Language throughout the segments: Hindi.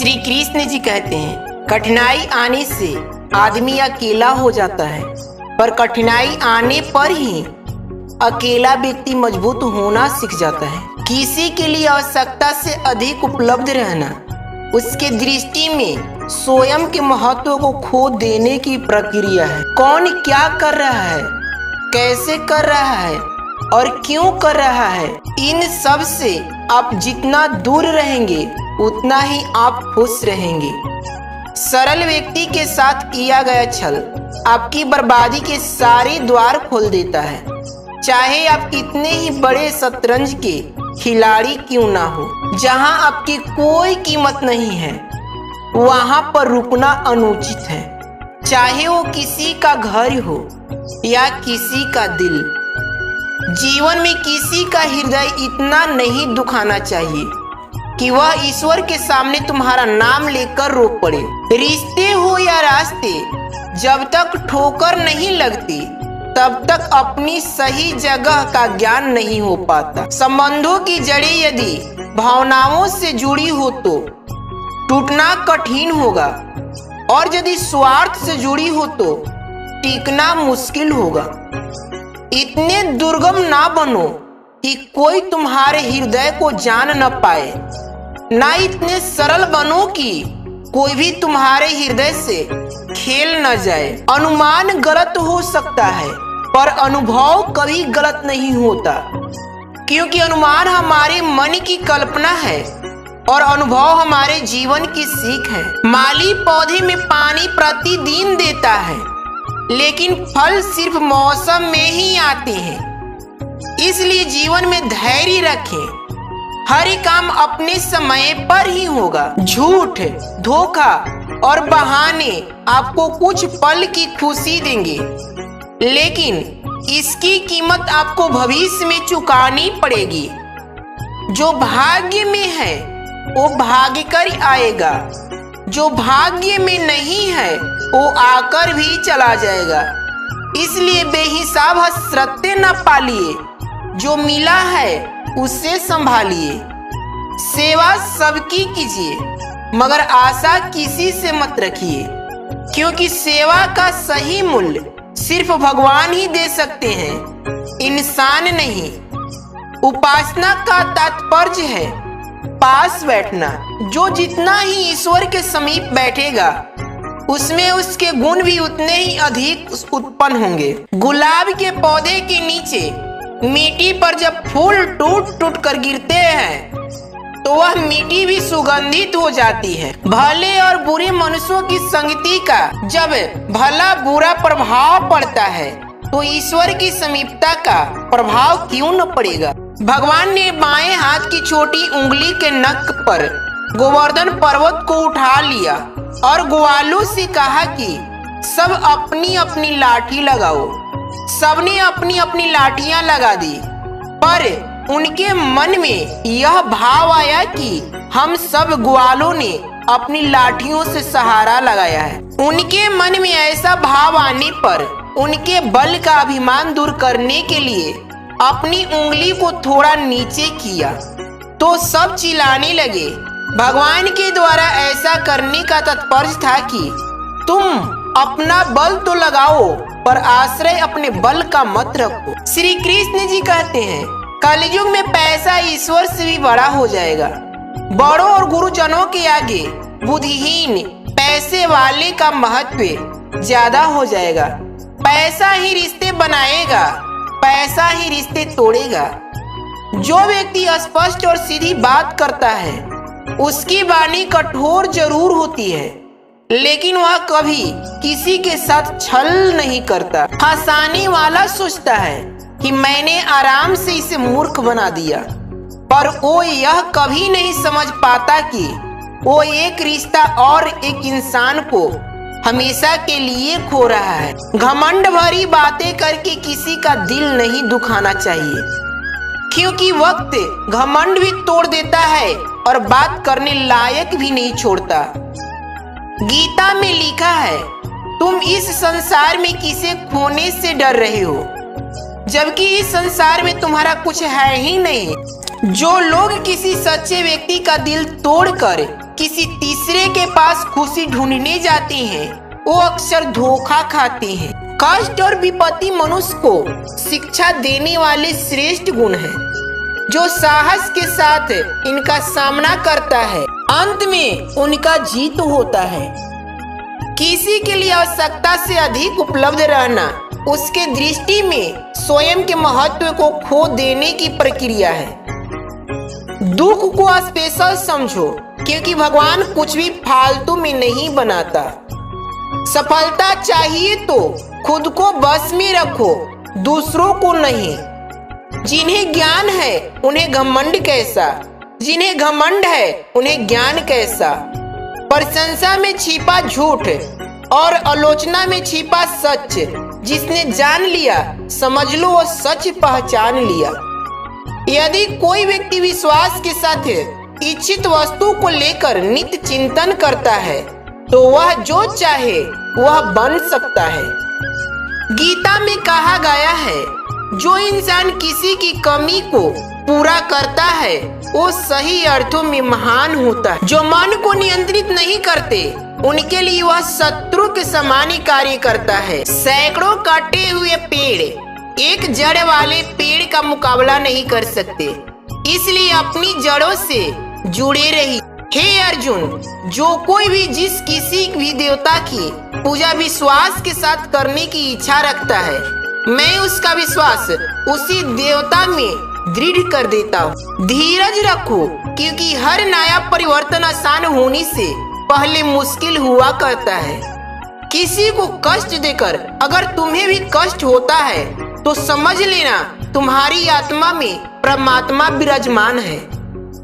श्री कृष्ण जी कहते हैं, कठिनाई आने से आदमी अकेला हो जाता है, पर कठिनाई आने पर ही अकेला व्यक्ति मजबूत होना सीख जाता है। किसी के लिए आवश्यकता से अधिक उपलब्ध रहना उसके दृष्टि में स्वयं के महत्व को खो देने की प्रक्रिया है। कौन क्या कर रहा है, कैसे कर रहा है और क्यों कर रहा है, इन सब से आप जितना दूर रहेंगे उतना ही आप खुश रहेंगे। सरल व्यक्ति के साथ किया गया छल आपकी बर्बादी के सारे द्वार खोल देता है। चाहे आप कितने ही बड़े शतरंज के खिलाड़ी क्यों ना हो, जहां आपकी कोई कीमत नहीं है वहां पर रुकना अनुचित है। चाहे वो किसी का घर हो या किसी का दिल, जीवन में किसी का हृदय इतना नहीं दुखाना चाहिए कि वह ईश्वर के सामने तुम्हारा नाम लेकर रो पड़े। रिश्ते हो या रास्ते, जब तक ठोकर नहीं लगती तब तक अपनी सही जगह का ज्ञान नहीं हो पाता। संबंधों की जड़ें यदि भावनाओं से जुड़ी हो तो टूटना कठिन होगा, और यदि स्वार्थ से जुड़ी हो तो टिकना मुश्किल होगा। इतने दुर्गम ना बनो कि कोई तुम्हारे हृदय को जान न पाए, ना इतने सरल बनो कि कोई भी तुम्हारे हृदय से खेल न जाए। अनुमान गलत हो सकता है पर अनुभव कभी गलत नहीं होता, क्योंकि अनुमान हमारे मन की कल्पना है और अनुभव हमारे जीवन की सीख है। माली पौधे में पानी प्रतिदिन देता है, लेकिन फल सिर्फ मौसम में ही आते हैं। इसलिए जीवन में धैर्य रखें, हर काम अपने समय पर ही होगा। झूठ, धोखा और बहाने आपको कुछ पल की खुशी देंगे, लेकिन इसकी कीमत आपको भविष्य में चुकानी पड़ेगी। जो भाग्य में है वो भाग्य कर आएगा, जो भाग्य में नहीं है वो आकर भी चला जाएगा। इसलिए बेहिसाब हसरतें न पालिए, जो मिला है उसे संभालिए। सेवा सबकी कीजिए, मगर आशा किसी से मत रखिए, क्योंकि सेवा का सही मूल्य सिर्फ भगवान ही दे सकते हैं, इंसान नहीं। उपासना का तात्पर्य है पास बैठना। जो जितना ही ईश्वर के समीप बैठेगा उसमें उसके गुण भी उतने ही अधिक उत्पन्न होंगे। गुलाब के पौधे के नीचे मिट्टी पर जब फूल टूट टूट कर गिरते हैं तो वह मिट्टी भी सुगंधित हो जाती है। भले और बुरे मनुष्यों की संगति का जब भला बुरा प्रभाव पड़ता है तो ईश्वर की समीपता का प्रभाव क्यों न पड़ेगा। भगवान ने बाएं हाथ की छोटी उंगली के नख पर गोवर्धन पर्वत को उठा लिया और ग्वालों से कहा कि सब अपनी अपनी लाठी लगाओ। सबने अपनी अपनी लाठियां लगा दी, पर उनके मन में यह भाव आया कि हम सब ग्वालों ने अपनी लाठियों से सहारा लगाया है। उनके मन में ऐसा भाव आने पर उनके बल का अभिमान दूर करने के लिए अपनी उंगली को थोड़ा नीचे किया तो सब चिल्लाने लगे। भगवान के द्वारा ऐसा करने का तात्पर्य था कि तुम अपना बल तो लगाओ पर आश्रय अपने बल का मत रखो। श्री कृष्ण जी कहते हैं, कलयुग में पैसा ईश्वर से भी बड़ा हो जाएगा। बड़ों और गुरुजनों के आगे बुद्धिहीन पैसे वाले का महत्व ज्यादा हो जाएगा। पैसा ही रिश्ते बनाएगा, पैसा ही रिश्ते तोड़ेगा। जो व्यक्ति स्पष्ट और सीधी बात करता है उसकी वाणी कठोर जरूर होती है, लेकिन वह कभी किसी के साथ छल नहीं करता। हंसाने वाला सोचता है कि मैंने आराम से इसे मूर्ख बना दिया, पर वो यह कभी नहीं समझ पाता कि वो एक रिश्ता और एक इंसान को हमेशा के लिए खो रहा है। घमंड भरी बातें करके किसी का दिल नहीं दुखाना चाहिए, क्योंकि वक्त घमंड भी तोड़ देता है और बात करने लायक भी नहीं छोड़ता। गीता में लिखा है, तुम इस संसार में किसे खोने से डर रहे हो, जबकि इस संसार में तुम्हारा कुछ है ही नहीं। जो लोग किसी सच्चे व्यक्ति का दिल तोड़कर किसी तीसरे के पास खुशी ढूंढने जाते हैं वो अक्सर धोखा खाते हैं। कष्ट और विपत्ति मनुष्य को शिक्षा देने वाले श्रेष्ठ गुण हैं। जो साहस के साथ इनका सामना करता है अंत में उनका जीत होता है। किसी के लिए आवश्यकता से अधिक उपलब्ध रहना उसके दृष्टि में स्वयं के महत्व को खो देने की प्रक्रिया है। दुख को स्पेशल समझो क्योंकि भगवान कुछ भी फालतू में नहीं बनाता। सफलता चाहिए तो खुद को बस में रखो, दूसरों को नहीं। जिन्हें ज्ञान है उन्हें घमंड कैसा, जिन्हें घमंड है उन्हें ज्ञान कैसा। प्रशंसा में छिपा झूठ और आलोचना में छिपा सच। जिसने जान लिया समझ लो वो सच पहचान लिया। यदि कोई व्यक्ति विश्वास के साथ इच्छित वस्तु को लेकर नित्य चिंतन करता है तो वह जो चाहे वह बन सकता है। गीता में कहा गया है जो इंसान किसी की कमी को पूरा करता है वो सही अर्थों में महान होता है। जो मन को नियंत्रित नहीं करते उनके लिए वह शत्रु के समान ही कार्य करता है। सैकड़ों कटे हुए पेड़ एक जड़ वाले पेड़ का मुकाबला नहीं कर सकते, इसलिए अपनी जड़ों से जुड़े रहिए। हे अर्जुन, जो कोई भी जिस किसी भी देवता की पूजा विश्वास के साथ करने की इच्छा रखता है मैं उसका विश्वास उसी देवता में दृढ़ कर देता हूँ। धीरज रखो क्योंकि हर नया परिवर्तन आसान होने से पहले मुश्किल हुआ करता है। किसी को कष्ट देकर अगर तुम्हें भी कष्ट होता है तो समझ लेना तुम्हारी आत्मा में परमात्मा विराजमान है।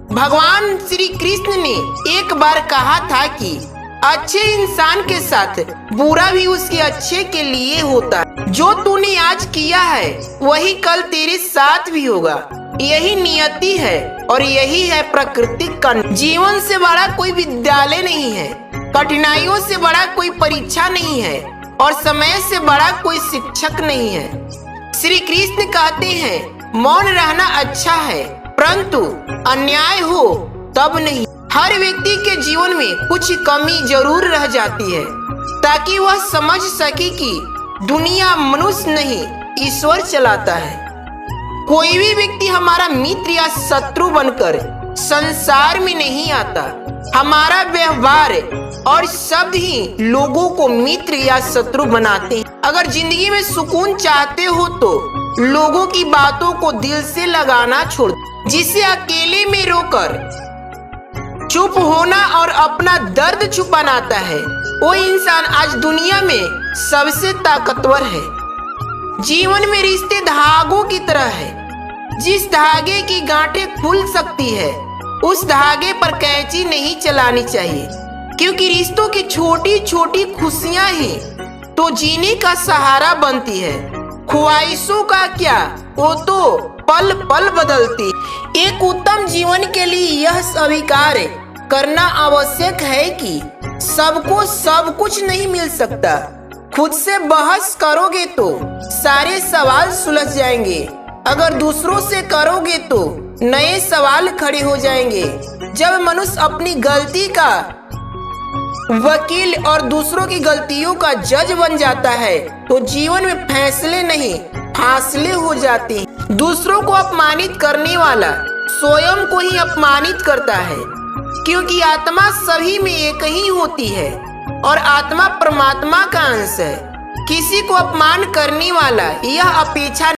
भगवान श्री कृष्ण ने एक बार कहा था कि अच्छे इंसान के साथ बुरा भी उसके अच्छे के लिए होता है। जो तूने आज किया है वही कल तेरे साथ भी होगा। यही नियति है और यही है प्राकृतिक का। जीवन से बड़ा कोई विद्यालय नहीं है, कठिनाइयों से बड़ा कोई परीक्षा नहीं है और समय से बड़ा कोई शिक्षक नहीं है। श्री कृष्ण कहते हैं मौन रहना अच्छा है परंतु अन्याय हो तब नहीं। हर व्यक्ति के जीवन में कुछ कमी जरूर रह जाती है ताकि वह समझ सके कि दुनिया मनुष्य नहीं ईश्वर चलाता है। कोई भी व्यक्ति हमारा मित्र या शत्रु बनकर संसार में नहीं आता। हमारा व्यवहार और शब्द ही लोगों को मित्र या शत्रु बनाते हैं। अगर जिंदगी में सुकून चाहते हो तो लोगों की बातों को दिल से लगाना छोड़ दो। जिसे अकेले में रोकर चुप होना और अपना दर्द छुपाना आता है वो इंसान आज दुनिया में सबसे ताकतवर है। जीवन में रिश्ते धागों की तरह है। जिस धागे की गांठें खुल सकती है उस धागे पर कैंची नहीं चलानी चाहिए क्योंकि रिश्तों की छोटी छोटी खुशियां ही तो जीने का सहारा बनती है। ख्वाहिशों का क्या, वो तो पल पल बदलती। एक उत्तम जीवन के लिए यह स्वीकार करना आवश्यक है कि सबको सब कुछ नहीं मिल सकता। खुद से बहस करोगे तो सारे सवाल सुलझ जाएंगे, अगर दूसरों से करोगे तो नए सवाल खड़े हो जाएंगे। जब मनुष्य अपनी गलती का वकील और दूसरों की गलतियों का जज बन जाता है तो जीवन में फैसले नहीं फासले हो जाते हैं। दूसरों को अपमानित करने वाला स्वयं को ही अपमानित करता है क्योंकि आत्मा सभी में एक ही होती है और आत्मा परमात्मा का अंश है। किसी को अपमान करने वाला यह अपेक्षा